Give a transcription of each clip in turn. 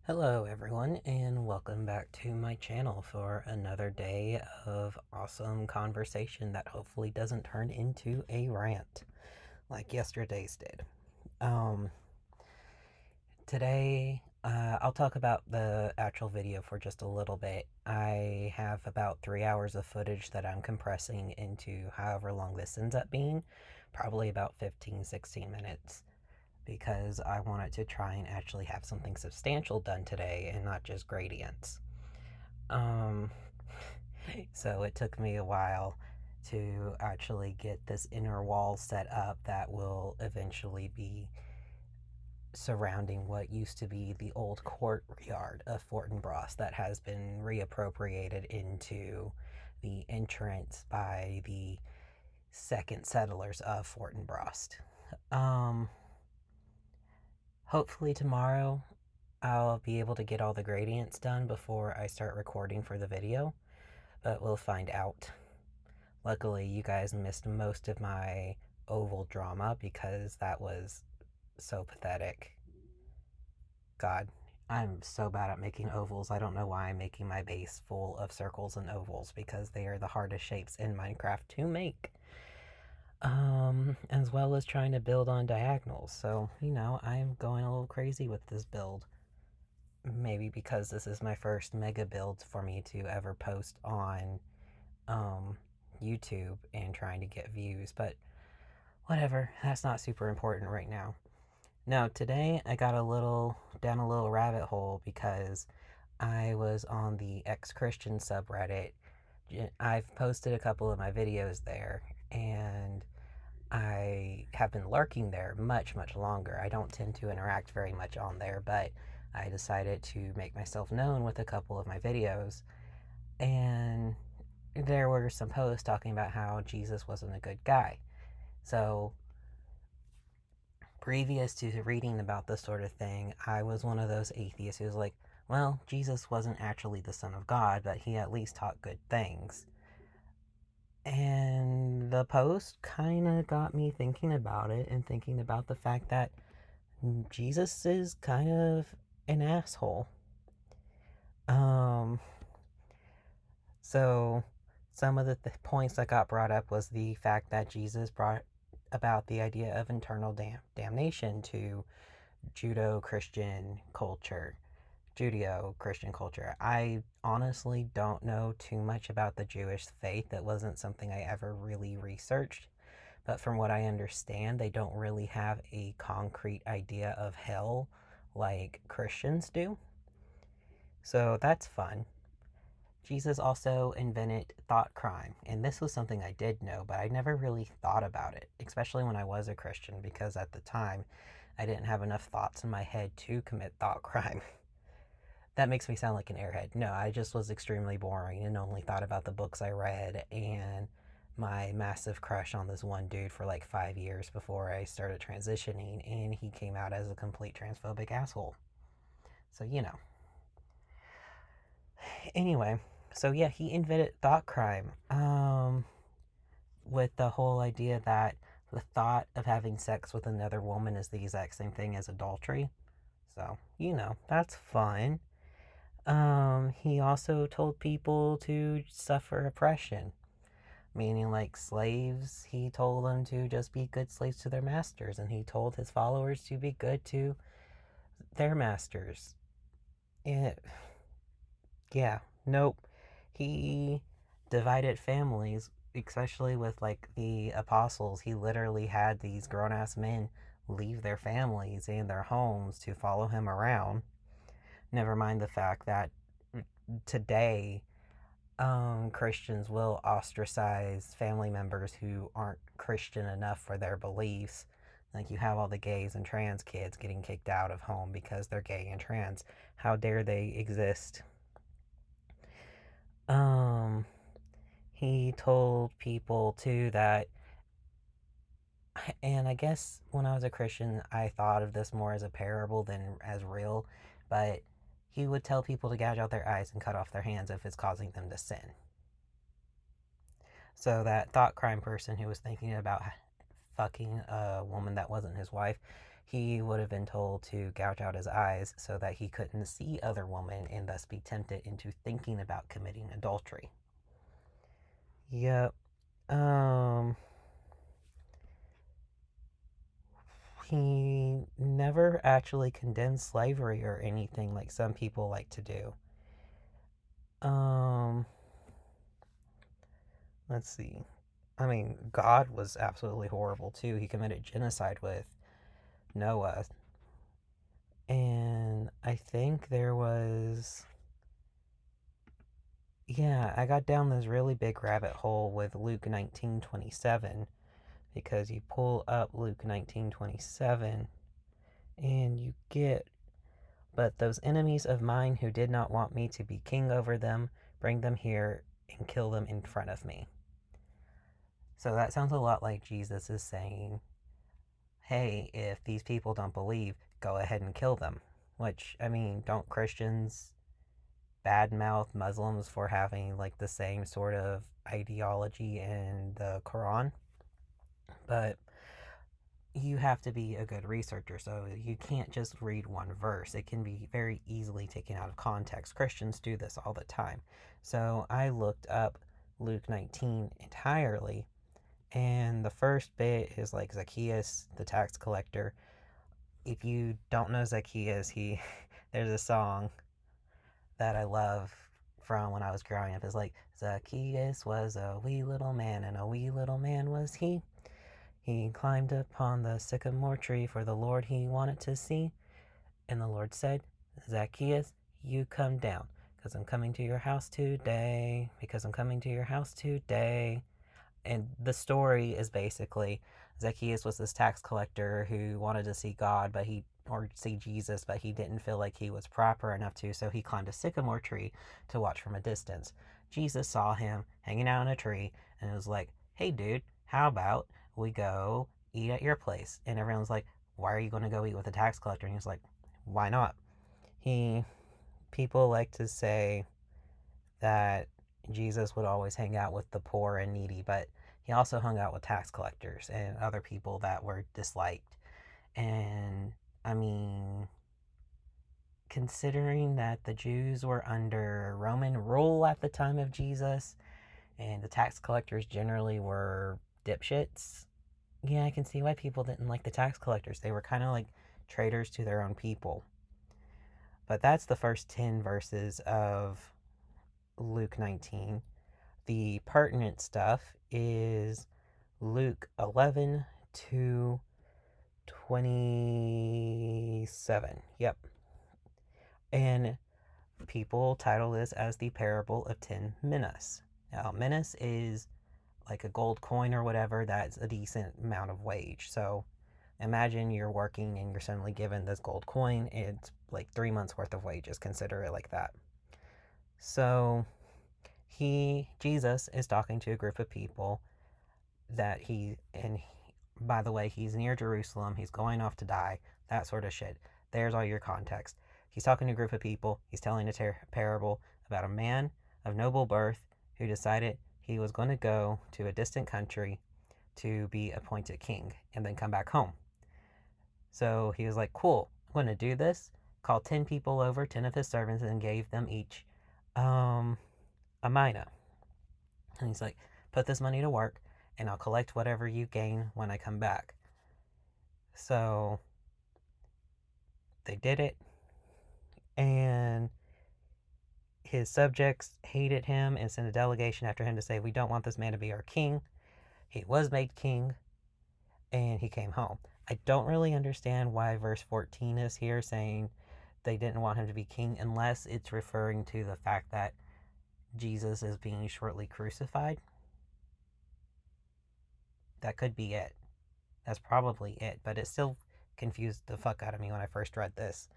Hello everyone and welcome back to my channel for another day of awesome conversation that hopefully doesn't turn into a rant like yesterday's did. Um, Today I'll talk about the actual video for just a little bit. I have about 3 hours of footage that I'm compressing into however long this ends up being, probably about 15-16 minutes because I wanted to try and actually have something substantial done today and not just gradients. Um, so it took me a while to actually get this inner wall set up that will eventually be surrounding what used to be the old courtyard of Fortinbras that has been reappropriated into the entrance by the second settlers of Fortinbras. Um, Hopefully tomorrow I'll be able to get all the gradients done before I start recording for the video, but we'll find out. Luckily, you guys missed most of my oval drama because that was so pathetic. God, I'm so bad at making ovals. I don't know why I'm making my base full of circles and ovals because they are the hardest shapes in Minecraft to make. As well as trying to build on diagonals. So, I'm going a little crazy with this build. Maybe because this is my first mega build for me to ever post on um, YouTube and trying to get views, but whatever, that's not super important right now. No, today I got down a little rabbit hole because I was on the ex-Christian subreddit. I've posted a couple of my videos there, and I have been lurking there much, much longer. I don't tend to interact very much on there, but I decided to make myself known with a couple of my videos. And there were some posts talking about how Jesus wasn't a good guy. So, previous to reading about this sort of thing, I was one of those atheists who was like, well, Jesus wasn't actually the Son of God, but he at least taught good things. And the post kind of got me thinking about it and thinking about the fact that Jesus is kind of an asshole. Um, so some of the points that got brought up was the fact that Jesus brought about the idea of eternal damnation to Judeo-Christian culture. Judeo-Christian culture. I honestly don't know too much about the Jewish faith. That wasn't something I ever really researched. But from what I understand, they don't really have a concrete idea of hell like Christians do. So that's fun. Jesus also invented thought crime, and this was something I did know, but I never really thought about it, especially when I was a Christian, because at the time I didn't have enough thoughts in my head to commit thought crime. That makes me sound like an airhead. No, I just was extremely boring and only thought about the books I read and my massive crush on this one dude for like 5 years before I started transitioning, and he came out as a complete transphobic asshole. So, Anyway, so yeah, he invented thought crime. With the whole idea that the thought of having sex with another woman is the exact same thing as adultery. So, that's fun. He also told people to suffer oppression, meaning like slaves. He told them to just be good slaves to their masters, and he told his followers to be good to their masters. It, yeah, nope. He divided families, especially with like the apostles. He literally had these grown ass men leave their families and their homes to follow him around. Never mind the fact that today Christians will ostracize family members who aren't Christian enough for their beliefs. Like you have all the gays and trans kids getting kicked out of home because they're gay and trans. How dare they exist? Um, he told people too that, and I guess when I was a Christian, I thought of this more as a parable than as real, but he would tell people to gouge out their eyes and cut off their hands if it's causing them to sin. So that thought crime person who was thinking about fucking a woman that wasn't his wife, he would have been told to gouge out his eyes so that he couldn't see other women and thus be tempted into thinking about committing adultery. Yep. He never actually condemned slavery or anything like some people like to do. Let's see. I mean, God was absolutely horrible too. He committed genocide with Noah. And I think there was. Yeah, I got down this really big rabbit hole with Luke 19:27 because you pull up Luke 19:27 and you get, but those enemies of mine who did not want me to be king over them, bring them here and kill them in front of me. So that sounds a lot like Jesus is saying, hey, if these people don't believe, go ahead and kill them. Which, I mean, don't Christians badmouth Muslims for having like the same sort of ideology in the Quran? But you have to be a good researcher, so you can't just read one verse. It can be very easily taken out of context. Christians do this all the time. So I looked up Luke 19 entirely, and the first bit is like Zacchaeus, the tax collector. If you don't know Zacchaeus, there's a song that I love from when I was growing up. It's like, Zacchaeus was a wee little man, and a wee little man was he. He climbed upon the sycamore tree, for the Lord he wanted to see. And the Lord said, Zacchaeus, you come down, because I'm coming to your house today, because I'm coming to your house today. And the story is basically Zacchaeus was this tax collector who wanted to see God, or see Jesus, but he didn't feel like he was proper enough to, so he climbed a sycamore tree to watch from a distance. Jesus saw him hanging out in a tree and was like, hey dude, how about we go eat at your place? And everyone's like, why are you going to go eat with a tax collector? And he was like, why not? People like to say that Jesus would always hang out with the poor and needy, but he also hung out with tax collectors and other people that were disliked. And I mean, considering that the Jews were under Roman rule at the time of Jesus and the tax collectors generally were dipshits, yeah, I can see why people didn't like the tax collectors. They were kind of like traitors to their own people. But that's the first 10 verses of Luke 19. The pertinent stuff is Luke 11 to 27. Yep. And people title this as the parable of 10 minas. Now, minas is like a gold coin or whatever. That's a decent amount of wage. So imagine you're working and you're suddenly given this gold coin. It's like 3 months worth of wages. Consider it like that. So Jesus is talking to a group of people that by the way, he's near Jerusalem. He's going off to die. That sort of shit. There's all your context. He's talking to a group of people. He's telling a parable about a man of noble birth who decided he was going to go to a distant country to be appointed king and then come back home. So he was like, cool, I'm going to do this. Called 10 people over, 10 of his servants, and gave them each a mina. And he's like, put this money to work and I'll collect whatever you gain when I come back. So they did it, and his subjects hated him and sent a delegation after him to say, we don't want this man to be our king. He was made king, and he came home. I don't really understand why verse 14 is here saying they didn't want him to be king, unless it's referring to the fact that Jesus is being shortly crucified. That could be it. That's probably it, but it still confused the fuck out of me when I first read this.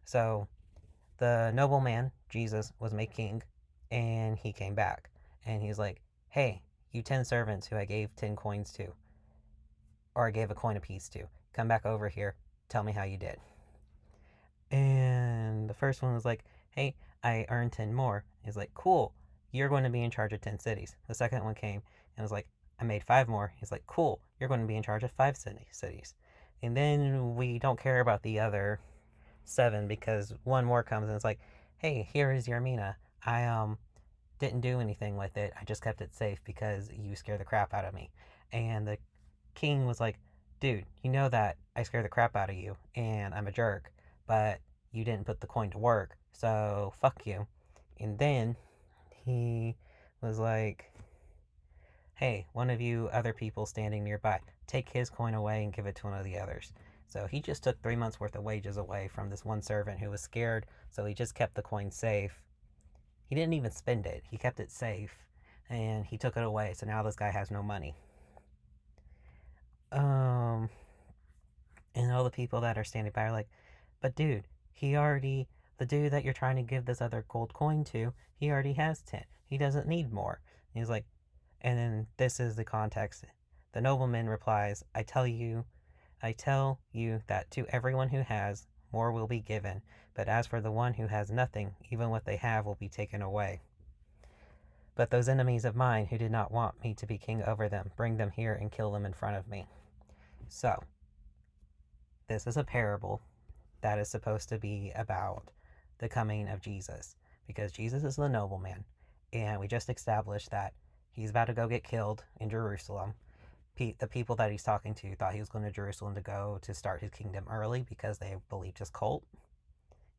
So, the nobleman, Jesus, was made king, and he came back. And he's like, hey, you 10 servants who I gave 10 coins to, or I gave a coin apiece to, come back over here, tell me how you did. And the first one was like, hey, I earned 10 more. He's like, cool, you're going to be in charge of 10 cities. The second one came and was like, I made 5 more. He's like, cool, you're going to be in charge of 5 cities. And then we don't care about the other 7 because one more comes and it's like, hey, here is your mina. I didn't do anything with it. I just kept it safe because you scare the crap out of me. And the king was like, dude, you know that I scare the crap out of you and I'm a jerk, but you didn't put the coin to work, so fuck you. And then he was like, hey, one of you other people standing nearby, take his coin away and give it to one of the others. So he just took 3 months worth of wages away from this one servant who was scared, so he just kept the coin safe. He didn't even spend it, he kept it safe, and he took it away, so now this guy has no money. Um, and all the people that are standing by are like, but dude, the dude that you're trying to give this other gold coin to, he already has 10. He doesn't need more. And he's like, and then this is the context. The nobleman replies, I tell you that to everyone who has, more will be given. But as for the one who has nothing, even what they have will be taken away. But those enemies of mine who did not want me to be king over them, bring them here and kill them in front of me. So, this is a parable that is supposed to be about the coming of Jesus, because Jesus is the nobleman, and we just established that he's about to go get killed in Jerusalem. The people that he's talking to thought he was going to Jerusalem to go to start his kingdom early because they believed his cult,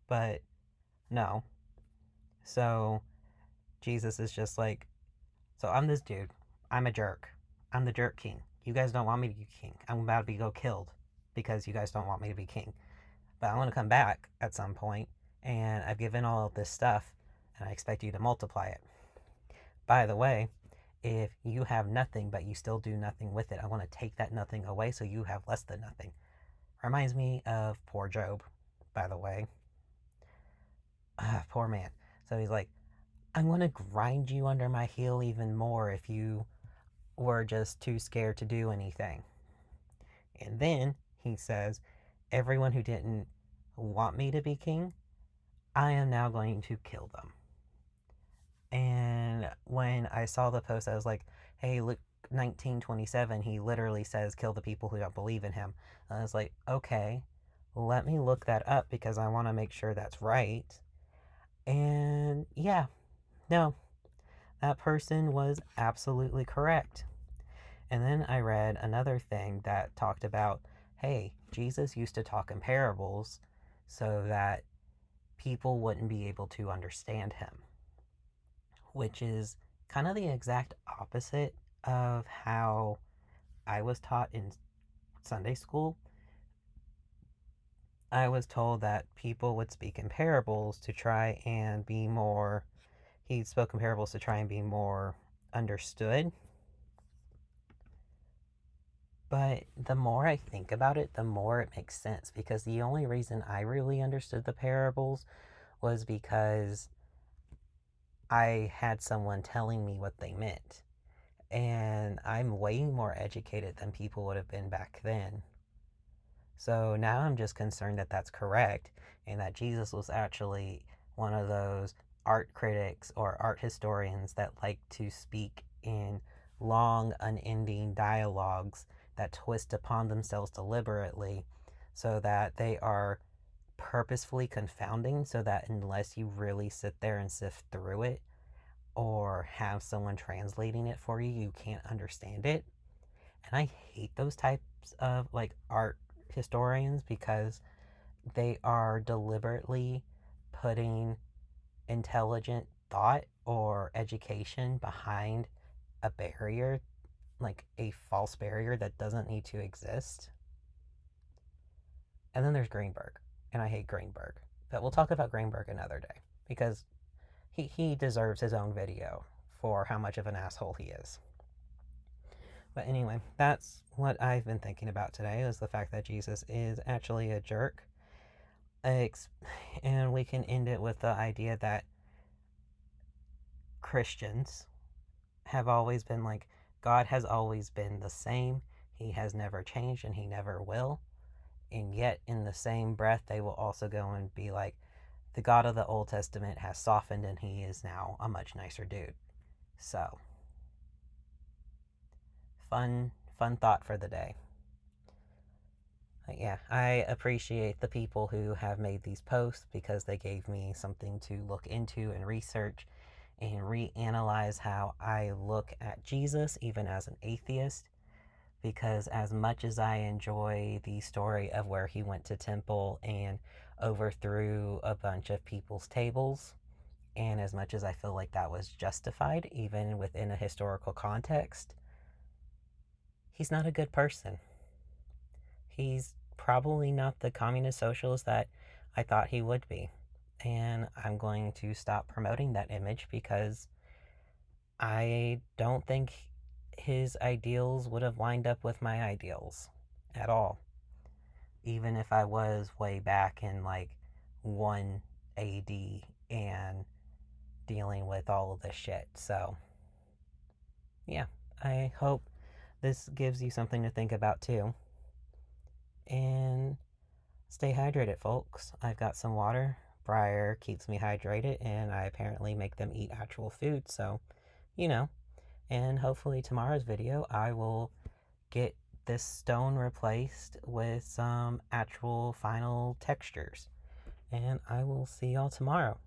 but no. So Jesus is just like, so I'm this dude. I'm a jerk. I'm the jerk king. You guys don't want me to be king. I'm about to be go killed because you guys don't want me to be king. But I want to come back at some point, and I've given all of this stuff, and I expect you to multiply it. By the way, if you have nothing but you still do nothing with it, I want to take that nothing away so you have less than nothing. Reminds me of poor Job, by the way. Poor man. So he's like, I'm going to grind you under my heel even more if you were just too scared to do anything. And then he says, everyone who didn't want me to be king, I am now going to kill them. And when I saw the post, I was like, hey, Luke 19:27, he literally says, kill the people who don't believe in him. And I was like, okay, let me look that up because I want to make sure that's right. And yeah, no, that person was absolutely correct. And then I read another thing that talked about, hey, Jesus used to talk in parables so that people wouldn't be able to understand him, which is kind of the exact opposite of how I was taught in Sunday school. I was told that people would speak in parables to try and be more, he spoke in parables to try and be more understood. But the more I think about it, the more it makes sense because the only reason I really understood the parables was because I had someone telling me what they meant. And I'm way more educated than people would have been back then. So now I'm just concerned that that's correct and that Jesus was actually one of those art critics or art historians that like to speak in long, unending dialogues that twist upon themselves deliberately so that they are purposefully confounding, so that unless you really sit there and sift through it or have someone translating it for you, you can't understand it. And I hate those types of like art historians because they are deliberately putting intelligent thought or education behind a barrier, like a false barrier that doesn't need to exist. And then there's Greenberg, and I hate Greenberg. But we'll talk about Greenberg another day because he deserves his own video for how much of an asshole he is. But anyway, that's what I've been thinking about today is the fact that Jesus is actually a jerk. And we can end it with the idea that Christians have always been like, God has always been the same. He has never changed and he never will. And yet, in the same breath, they will also go and be like, the God of the Old Testament has softened and he is now a much nicer dude. So, fun thought for the day. Yeah, I appreciate the people who have made these posts because they gave me something to look into and research and reanalyze how I look at Jesus, even as an atheist. Because as much as I enjoy the story of where he went to temple and overthrew a bunch of people's tables, and as much as I feel like that was justified, even within a historical context, he's not a good person. He's probably not the communist socialist that I thought he would be. And I'm going to stop promoting that image because I don't think his ideals would have lined up with my ideals at all. Even if I was way back in like 1 AD and dealing with all of this shit. So, yeah, I hope this gives you something to think about too. And stay hydrated, folks. I've got some water. Briar keeps me hydrated, and I apparently make them eat actual food. So, you know. And hopefully, tomorrow's video, I will get this stone replaced with some actual final textures. And I will see y'all tomorrow.